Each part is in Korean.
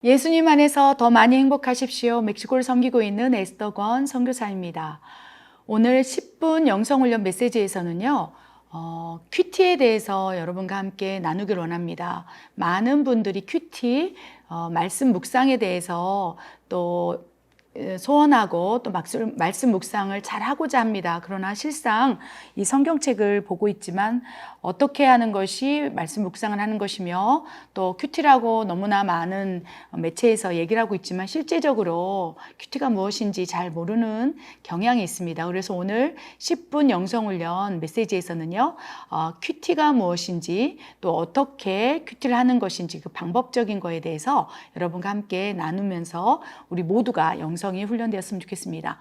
예수님 안에서 더 많이 행복하십시오. 멕시코를 섬기고 있는 에스더권 선교사입니다. 오늘 10분 영성훈련 메시지에서는요, 큐티에 대해서 여러분과 함께 나누길 원합니다. 많은 분들이 큐티, 말씀 묵상에 대해서 또 소원하고 또 말씀 묵상을 잘 하고자 합니다. 그러나 실상 이 성경책을 보고 있지만 어떻게 하는 것이 말씀 묵상을 하는 것이며 또 큐티라고 너무나 많은 매체에서 얘기를 하고 있지만 실제적으로 큐티가 무엇인지 잘 모르는 경향이 있습니다. 그래서 오늘 10분 영성훈련 메시지에서는요, 큐티가 무엇인지 또 어떻게 큐티를 하는 것인지 그 방법적인 거에 대해서 여러분과 함께 나누면서 우리 모두가 영성이 훈련되었으면 좋겠습니다.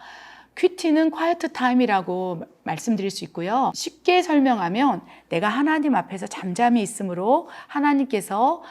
큐티는 quiet time이라고 말씀드릴 수 있고요. 쉽게 설명하면 내가 하나님 앞에서 잠잠히 있으므로 하나님께서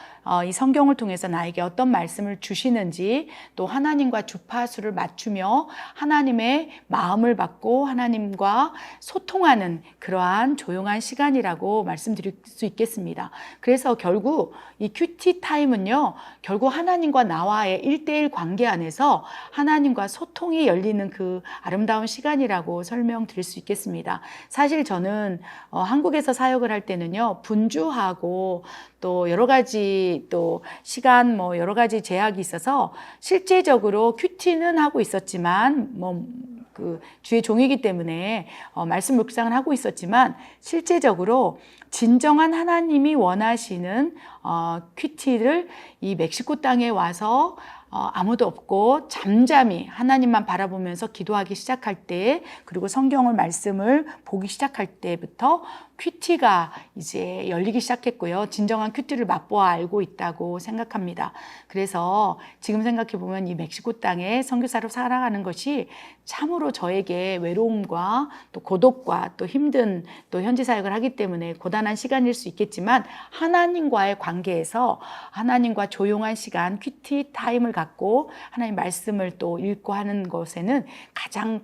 이 성경을 통해서 나에게 어떤 말씀을 주시는지 또 하나님과 주파수를 맞추며 하나님의 마음을 받고 하나님과 소통하는 그러한 조용한 시간이라고 말씀드릴 수 있겠습니다. 그래서 결국 이 큐티 타임은요, 결국 하나님과 나와의 1대1 관계 안에서 하나님과 소통이 열리는 그 아름다운 시간이라고 설명드릴 수 있겠습니다. 사실 저는 한국에서 사역을 할 때는요, 분주하고 또 여러 가지 또 시간 여러 가지 제약이 있어서 실제적으로 큐티는 하고 있었지만 그 주의 종이기 때문에 말씀 묵상을 하고 있었지만 실제적으로 진정한 하나님이 원하시는 큐티를 이 멕시코 땅에 와서 아무도 없고 잠잠히 하나님만 바라보면서 기도하기 시작할 때, 그리고 성경을 말씀을 보기 시작할 때부터 큐티가 이제 열리기 시작했고요. 진정한 큐티를 맛보아 알고 있다고 생각합니다. 그래서 지금 생각해 보면 이 멕시코 땅에 선교사로 살아가는 것이 참으로 저에게 외로움과 또 고독과 또 힘든 또 현지 사역을 하기 때문에 고단한 시간일 수 있겠지만, 하나님과의 관계에서 하나님과 조용한 시간, 큐티 타임을 갖고 하나님 말씀을 또 읽고 하는 것에는 가장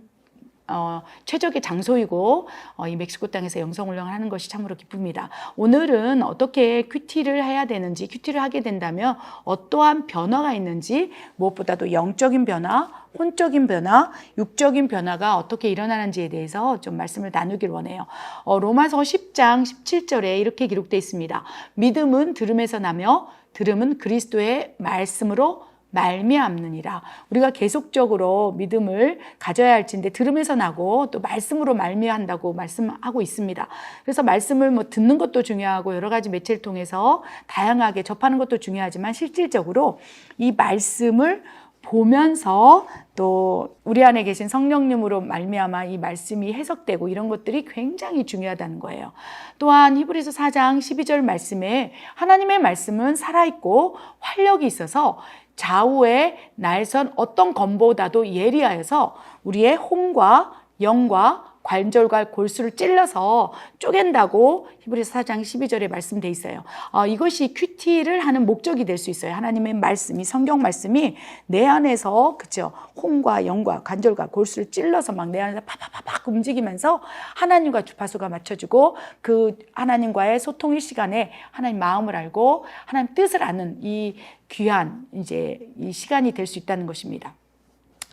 최적의 장소이고 이 멕시코 땅에서 영성훈련을 하는 것이 참으로 기쁩니다. 오늘은 어떻게 큐티를 해야 되는지, 큐티를 하게 된다면 어떠한 변화가 있는지, 무엇보다도 영적인 변화, 혼적인 변화, 육적인 변화가 어떻게 일어나는지에 대해서 좀 말씀을 나누길 원해요. 로마서 10장 17절에 이렇게 기록되어 있습니다. 믿음은 들음에서 나며 들음은 그리스도의 말씀으로 말미암느니라. 우리가 계속적으로 믿음을 가져야 할진데 들음에서 나고 또 말씀으로 말미암다고 말씀하고 있습니다. 그래서 말씀을 듣는 것도 중요하고 여러 가지 매체를 통해서 다양하게 접하는 것도 중요하지만 실질적으로 이 말씀을 보면서 또 우리 안에 계신 성령님으로 말미암아 이 말씀이 해석되고 이런 것들이 굉장히 중요하다는 거예요. 또한 히브리서 4장 12절 말씀에 하나님의 말씀은 살아있고 활력이 있어서 좌우에 날선 어떤 검보다도 예리하여서 우리의 혼과 영과 관절과 골수를 찔러서 쪼갠다고 히브리서 4장 12절에 말씀되어 있어요. 이것이 큐티를 하는 목적이 될 수 있어요. 하나님의 말씀이, 성경 말씀이 내 안에서, 그죠? 혼과 영과 관절과 골수를 찔러서 막 내 안에서 팍팍팍 움직이면서 하나님과 주파수가 맞춰지고 그 하나님과의 소통의 시간에 하나님 마음을 알고 하나님 뜻을 아는 이 귀한 이제 이 시간이 될 수 있다는 것입니다.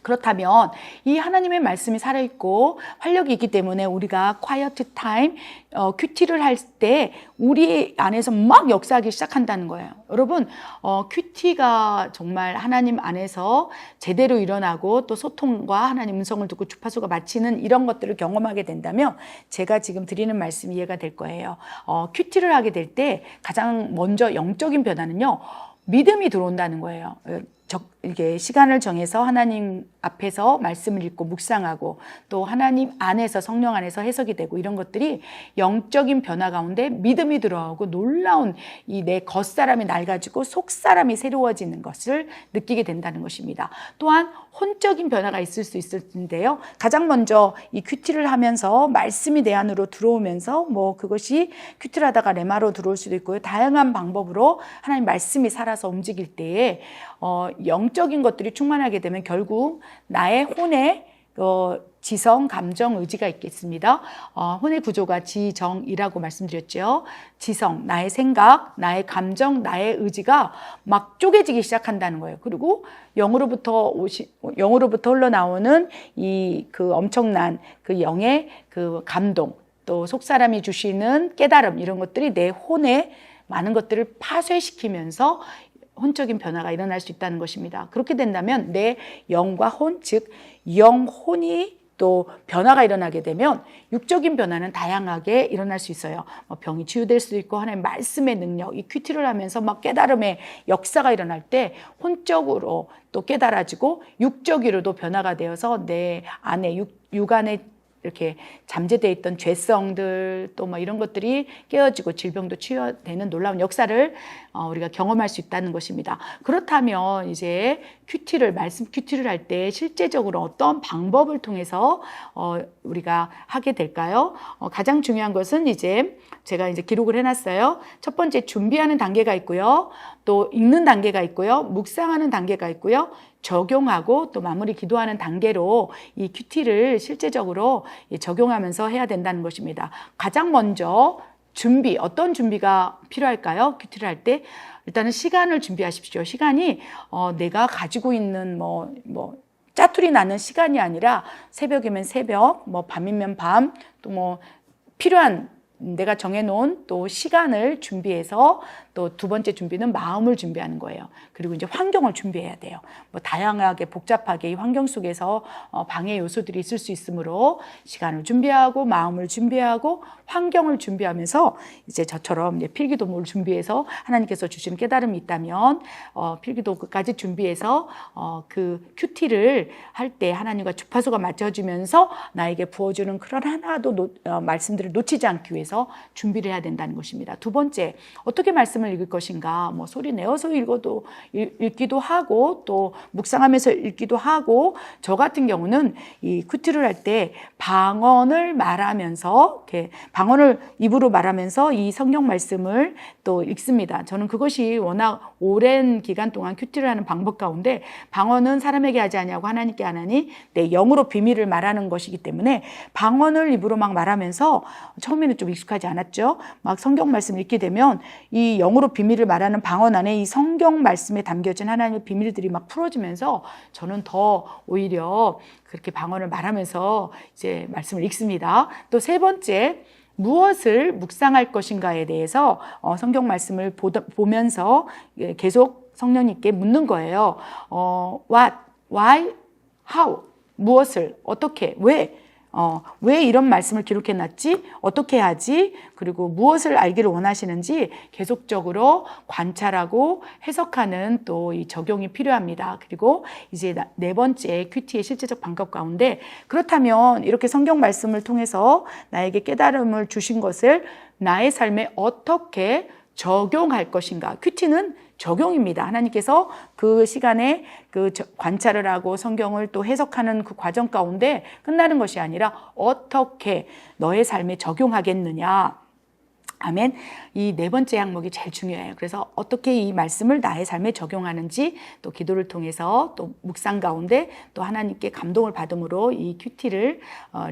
그렇다면 이 하나님의 말씀이 살아있고 활력이 있기 때문에 우리가 quiet time, 큐티를 할 때 우리 안에서 막 역사하기 시작한다는 거예요. 여러분, 큐티가 정말 하나님 안에서 제대로 일어나고 또 소통과 하나님 음성을 듣고 주파수가 맞히는 이런 것들을 경험하게 된다면 제가 지금 드리는 말씀이 이해가 될 거예요. 큐티를 하게 될 때 가장 먼저 영적인 변화는요, 믿음이 들어온다는 거예요. 이게 시간을 정해서 하나님 앞에서 말씀을 읽고 묵상하고 또 하나님 안에서 성령 안에서 해석이 되고 이런 것들이 영적인 변화 가운데 믿음이 들어오고 놀라운 이 내 겉사람이 낡아지고 속사람이 새로워지는 것을 느끼게 된다는 것입니다. 또한 혼적인 변화가 있을 수 있을 텐데요. 가장 먼저 이 큐티를 하면서 말씀이 내 안으로 들어오면서 그것이 큐티를 하다가 레마로 들어올 수도 있고요. 다양한 방법으로 하나님 말씀이 살아서 움직일 때에 영적인 것들이 충만하게 되면 결국 나의 혼에 지성, 감정, 의지가 있겠습니다. 혼의 구조가 지정이라고 말씀드렸죠. 지성, 나의 생각, 나의 감정, 나의 의지가 막 쪼개지기 시작한다는 거예요. 그리고 영으로부터 흘러나오는 그 엄청난 그 영의 그 감동, 또 속사람이 주시는 깨달음, 이런 것들이 내 혼에 많은 것들을 파쇄시키면서 혼적인 변화가 일어날 수 있다는 것입니다. 그렇게 된다면 내 영과 혼, 즉 영혼이 또 변화가 일어나게 되면 육적인 변화는 다양하게 일어날 수 있어요. 병이 치유될 수도 있고, 하나님의 말씀의 능력, 이 큐티를 하면서 막 깨달음의 역사가 일어날 때 혼적으로 또 깨달아지고 육적으로도 변화가 되어서 내 안에 육 안에 이렇게 잠재되어 있던 죄성들 또 뭐 이런 것들이 깨어지고 질병도 치유되는 놀라운 역사를 우리가 경험할 수 있다는 것입니다. 그렇다면 이제 말씀 큐티를 할 때 실제적으로 어떤 방법을 통해서 우리가 하게 될까요? 가장 중요한 것은 이제 제가 이제 기록을 해놨어요. 첫 번째, 준비하는 단계가 있고요. 또 읽는 단계가 있고요. 묵상하는 단계가 있고요. 적용하고 또 마무리 기도하는 단계로 이 큐티를 실제적으로 적용하면서 해야 된다는 것입니다. 가장 먼저 어떤 준비가 필요할까요? 큐티를 할 때 일단은 시간을 준비하십시오. 시간이 내가 가지고 있는 짜투리 나는 시간이 아니라 새벽이면 새벽, 밤이면 밤, 또 필요한 내가 정해놓은 또 시간을 준비해서 또 두 번째 준비는 마음을 준비하는 거예요. 그리고 이제 환경을 준비해야 돼요. 다양하게 복잡하게 이 환경 속에서 방해 요소들이 있을 수 있으므로 시간을 준비하고 마음을 준비하고 환경을 준비하면서 이제 저처럼 이제 필기도문을 준비해서 하나님께서 주시는 깨달음이 있다면 필기도까지 준비해서 그 큐티를 할 때 하나님과 주파수가 맞춰지면서 나에게 부어주는 그런 하나도 말씀들을 놓치지 않기 위해서 준비를 해야 된다는 것입니다. 두 번째, 어떻게 말씀을 읽을 것인가? 소리 내어서 읽기도 하고 또 묵상하면서 읽기도 하고, 저 같은 경우는 이 큐티를 할 때 방언을 말하면서 이렇게 방언을 입으로 말하면서 이 성경 말씀을 또 읽습니다. 저는 그것이 워낙 오랜 기간 동안 큐티를 하는 방법 가운데, 방언은 사람에게 하지 아니하고 하나님께 하나니 내 영으로 비밀을 말하는 것이기 때문에 방언을 입으로 막 말하면서 처음에는 좀 익숙하지 않았죠. 막 성경 말씀 읽게 되면 이 영으로 비밀을 말하는 방언 안에 이 성경 말씀에 담겨진 하나님의 비밀들이 막 풀어지면서 저는 더 오히려 그렇게 방언을 말하면서 이제 말씀을 읽습니다. 또 세 번째, 무엇을 묵상할 것인가에 대해서 성경 말씀을 보면서 계속 성령님께 묻는 거예요. What, why, how, 무엇을, 어떻게, 왜 이런 말씀을 기록해놨지? 어떻게 하지? 그리고 무엇을 알기를 원하시는지 계속적으로 관찰하고 해석하는 또 이 적용이 필요합니다. 그리고 이제 네 번째, 큐티의 실제적 방법 가운데, 그렇다면 이렇게 성경 말씀을 통해서 나에게 깨달음을 주신 것을 나의 삶에 어떻게 적용할 것인가? 큐티는 적용입니다. 하나님께서 그 시간에 그 관찰을 하고 성경을 또 해석하는 그 과정 가운데 끝나는 것이 아니라 어떻게 너의 삶에 적용하겠느냐. 아멘. 이 네 번째 항목이 제일 중요해요. 그래서 어떻게 이 말씀을 나의 삶에 적용하는지, 또 기도를 통해서 또 묵상 가운데 또 하나님께 감동을 받음으로 이 큐티를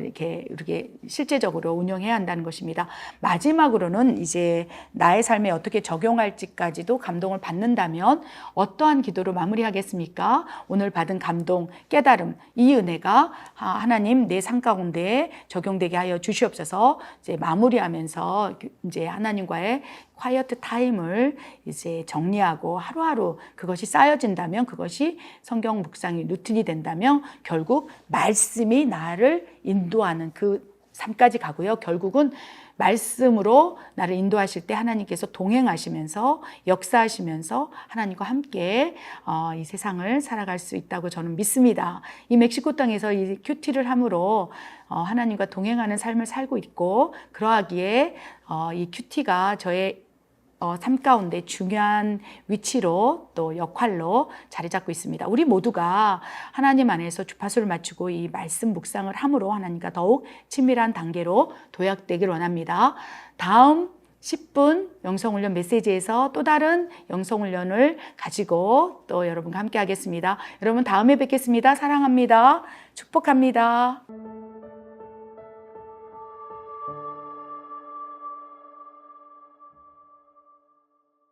이렇게 실제적으로 운영해야 한다는 것입니다. 마지막으로는 이제 나의 삶에 어떻게 적용할지까지도 감동을 받는다면 어떠한 기도로 마무리하겠습니까? 오늘 받은 감동, 깨달음, 이 은혜가 하나님 내 삶 가운데 적용되게 하여 주시옵소서. 이제 마무리하면서 이제 하나님과의 콰이어트 타임을 이제 정리하고 하루하루 그것이 쌓여진다면, 그것이 성경 묵상이 루틴이 된다면 결국 말씀이 나를 인도하는 그 삶까지 가고요. 결국은 말씀으로 나를 인도하실 때 하나님께서 동행하시면서 역사하시면서 하나님과 함께 이 세상을 살아갈 수 있다고 저는 믿습니다. 이 멕시코 땅에서 이 큐티를 함으로 하나님과 동행하는 삶을 살고 있고, 그러하기에 이 큐티가 저의 삶 가운데 중요한 위치로 또 역할로 자리 잡고 있습니다. 우리 모두가 하나님 안에서 주파수를 맞추고 이 말씀 묵상을 함으로 하나님과 더욱 친밀한 단계로 도약되길 원합니다. 다음 10분 영성훈련 메시지에서 또 다른 영성훈련을 가지고 또 여러분과 함께 하겠습니다. 여러분 다음에 뵙겠습니다. 사랑합니다. 축복합니다.